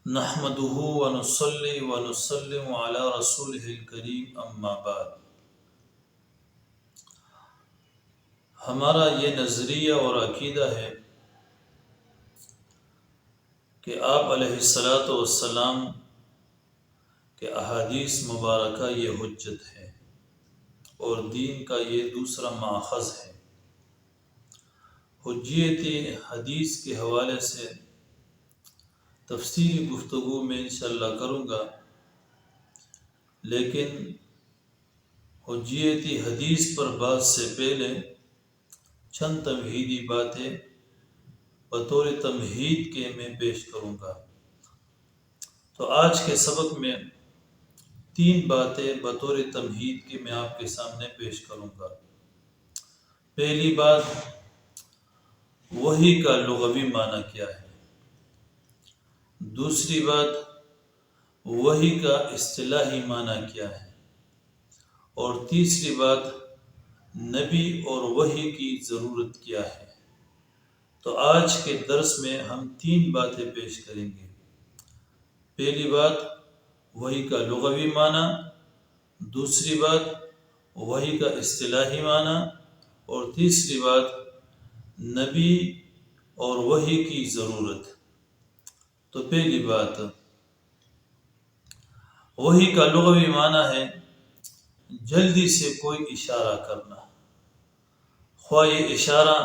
نحمده ونصلي ونسلم على رسوله الكريم اما بعد۔ ہمارا یہ نظریہ اور عقیدہ ہے کہ آپ علیہ الصلاۃ والسلام کے احادیث مبارکہ یہ حجت ہے اور دین کا یہ دوسرا ماخذ ہے۔ حجیت حدیث کے حوالے سے تفصیلی گفتگو میں انشاءاللہ کروں گا، لیکن حجیت حدیث پر بات سے پہلے چند تمہیدی باتیں بطور تمہید کے میں پیش کروں گا۔ تو آج کے سبق میں 3 باتیں بطور تمہید کے میں آپ کے سامنے پیش کروں گا۔ پہلی بات، وحی کا لغوی معنی کیا ہے؟ دوسری بات، وحی کا اصطلاحی معنی کیا ہے؟ اور تیسری بات، نبی اور وحی کی ضرورت کیا ہے؟ تو آج کے درس میں ہم 3 باتیں پیش کریں گے۔ پہلی بات، وحی کا لغوی معنی، دوسری بات، وحی کا اصطلاحی معنی، اور تیسری بات، نبی اور وحی کی ضرورت۔ تو پہلی بات، وحی کا لغوی معنی ہے جلدی سے کوئی اشارہ کرنا، خواہ یہ اشارہ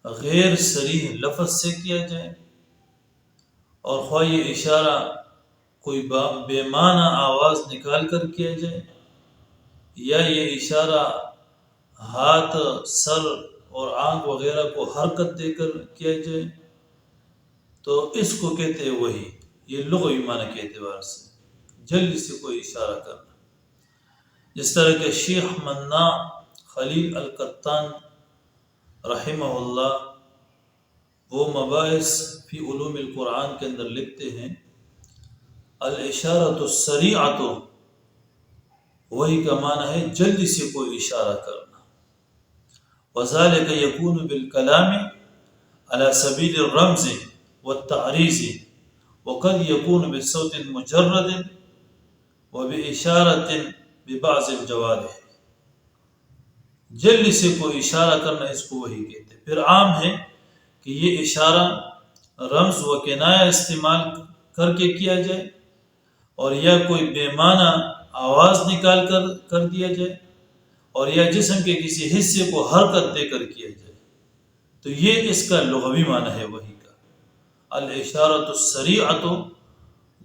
غیر صریح لفظ سے کیا جائے اور خواہ یہ اشارہ کوئی بے معنی آواز نکال کر کیا جائے، یا یہ اشارہ ہاتھ، سر اور آنکھ وغیرہ کو حرکت دے کر کیا جائے، تو اس کو کہتے ہیں وحی۔ یہ لغوی معنی کے اعتبار سے جلدی سے کوئی اشارہ کرنا۔ جس طرح کہ شیخ مناع خلیل القطان رحمہ اللہ وہ مباحث فی علوم القرآن کے اندر لکھتے ہیں، الاشارۃ السریعۃ، وحی کا معنی ہے جلدی سے کوئی اشارہ کرنا۔ وذالک یکون بالکلام علی سبیل الرمز والتعریض، وقد یکون بصوت مجرد وباشارۃ ببعض الجوارح۔ جلدی سے کوئی اشارہ کرنا، اس کو وحی کہتے ہیں۔ پھر عام ہے کہ یہ اشارہ رمز و کنایہ استعمال کر کے کیا جائے، اور یا کوئی بے معنی آواز نکال کر دیا جائے، اور یا جسم کے کسی حصے کو حرکت دے کر کیا جائے۔ تو یہ اس کا لغوی معنی ہے وحی کا، الاشارۃ السریعۃ،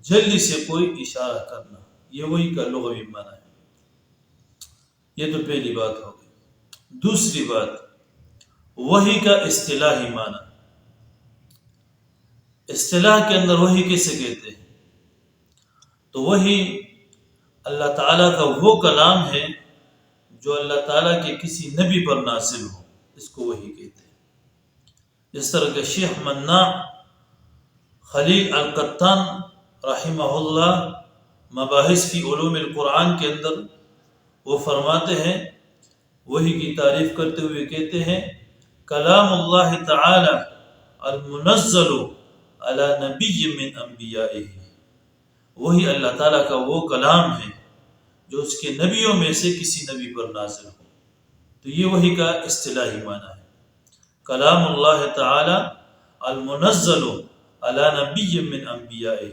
جلدی سے کوئی اشارہ کرنا، یہ وحی کا لغوی معنی ہے۔ یہ تو پہلی بات ہو گئی۔ دوسری بات، وحی کا اصطلاحی معنی۔ اصطلاح کے اندر وحی کسے کہتے ہیں؟ تو وحی اللہ تعالیٰ کا وہ کلام ہے جو اللہ تعالیٰ کے کسی نبی پر نازل ہو، اس کو وحی کہتے ہیں۔ جس طرح کہ شیخ مناع خلیل القطان رحمہ اللہ مباحث فی علوم القرآن کے اندر وہ فرماتے ہیں، وحی کی تعریف کرتے ہوئے کہتے ہیں، کلام اللہ تعالی المنزل علی نبی من انبیائہ، وحی اللہ تعالیٰ کا وہ کلام ہے جو اس کے نبیوں میں سے کسی نبی پر نازل ہو۔ تو یہ وحی کا اصطلاحی معنی ہے، کلام اللہ تعالی المنزل علی نبی من انبیائہ،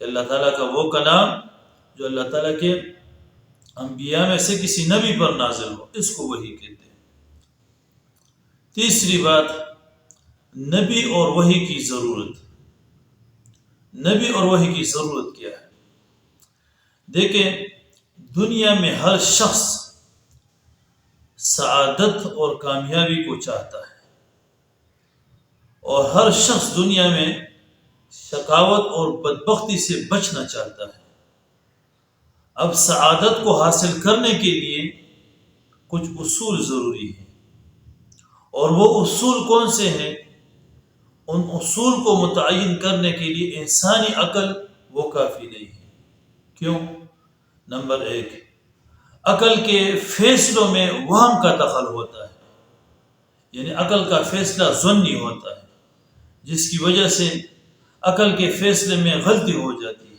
کہ اللہ تعالیٰ کا وہ کلام جو اللہ تعالیٰ کے انبیاء میں سے کسی نبی پر نازل ہو، اس کو وحی کہتے ہیں۔ تیسری بات، نبی اور وحی کی ضرورت۔ نبی اور وحی کی ضرورت کیا ہے؟ دیکھیں، دنیا میں ہر شخص سعادت اور کامیابی کو چاہتا ہے، اور ہر شخص دنیا میں شقاوت اور بدبختی سے بچنا چاہتا ہے۔ اب سعادت کو حاصل کرنے کے لیے کچھ اصول ضروری ہیں، اور وہ اصول کون سے ہیں؟ ان اصول کو متعین کرنے کے لیے انسانی عقل وہ کافی نہیں ہے۔ کیوں؟ نمبر 1، عقل کے فیصلوں میں وہم کا دخل ہوتا ہے، یعنی عقل کا فیصلہ ظنی ہوتا ہے، جس کی وجہ سے عقل کے فیصلے میں غلطی ہو جاتی ہے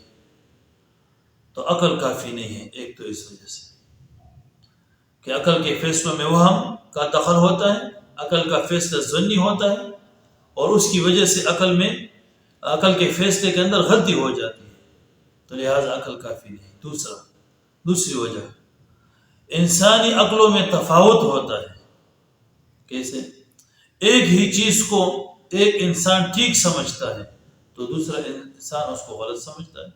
تو عقل کافی نہیں ہے. ایک تو اس وجہ سے کہ عقل کے فیصلوں میں وہم کا دخل ہوتا ہے، عقل کا فیصلہ ظنی ہوتا ہے، اور اس کی وجہ سے عقل کے فیصلے کے اندر غلطی ہو جاتی ہے، تو لہٰذا عقل کافی نہیں. دوسری وجہ انسانی عقلوں میں تفاوت ہوتا ہے. کیسے؟ ایک ہی چیز کو ایک انسان ٹھیک سمجھتا ہے تو دوسرا انسان اس کو غلط سمجھتا ہے.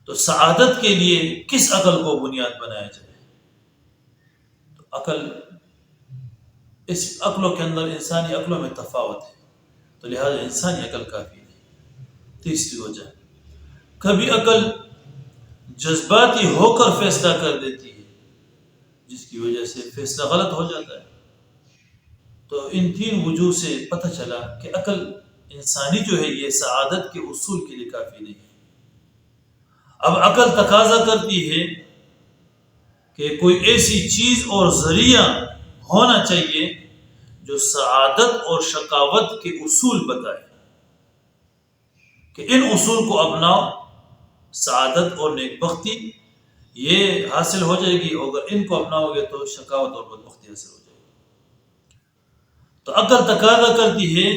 تو سعادت کے لیے کس عقل کو بنیاد بنایا جائے؟ تو اس عقلوں کے اندر انسانی عقلوں میں تفاوت ہے، تو لہذا انسانی عقل کافی نہیں. تیسری وجہ، کبھی عقل جذباتی ہو کر فیصلہ کر دیتی ہے جس کی وجہ سے فیصلہ غلط ہو جاتا ہے. تو ان تین وجوہ سے پتہ چلا کہ عقل انسانی جو ہے یہ سعادت کے اصول کے لیے کافی نہیں ہے. اب عقل تقاضا کرتی ہے کہ کوئی ایسی چیز اور ذریعہ ہونا چاہیے جو سعادت اور شقاوت کے اصول بتائے کہ ان اصول کو اپناؤ، سعادت اور نیک بختی یہ حاصل ہو جائے گی، اور اگر ان کو اپناؤ گے تو شقاوت اور بدبختی حاصل ہو جائے گی. تو عقل تقاضا کرتی ہے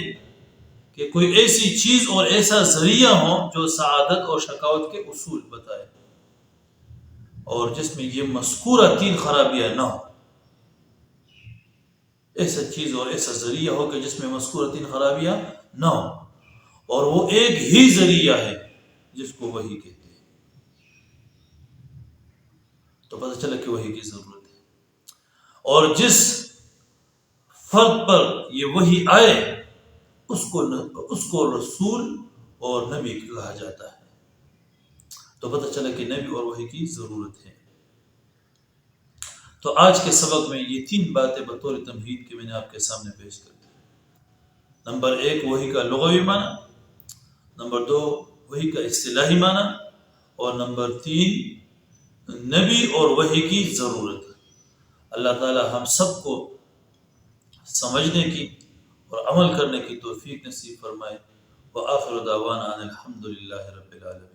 کہ کوئی ایسی چیز اور ایسا ذریعہ ہو جو سعادت اور شقاوت کے اصول بتائے اور جس میں یہ مذکورہ تین خرابیاں نہ ہو. ایسا چیز اور ایسا ذریعہ ہو کہ جس میں مذکورہ تین خرابیاں نہ ہو، اور وہ ایک ہی ذریعہ ہے جس کو وحی کہتے ہیں. تو پتہ چلا کہ وحی کی ضرورت ہے، اور جس فرد پر یہ وحی آئے اس کو رسول اور نبی کہا جاتا ہے. تو پتہ چلا کہ نبی اور وحی کی ضرورت ہے. تو آج کے سبق میں یہ تین باتیں بطور تمہید کے میں نے آپ کے سامنے پیش کر دی. نمبر 1 وحی کا لغوی معنی، نمبر 2 وحی کا اصطلاحی معنی، اور نمبر 3 نبی اور وحی کی ضرورت. اللہ تعالی ہم سب کو سمجھنے کی اور عمل کرنے کی توفیق نصیب فرمائے. وآخر دعوانا ان الحمد للہ رب العالمین.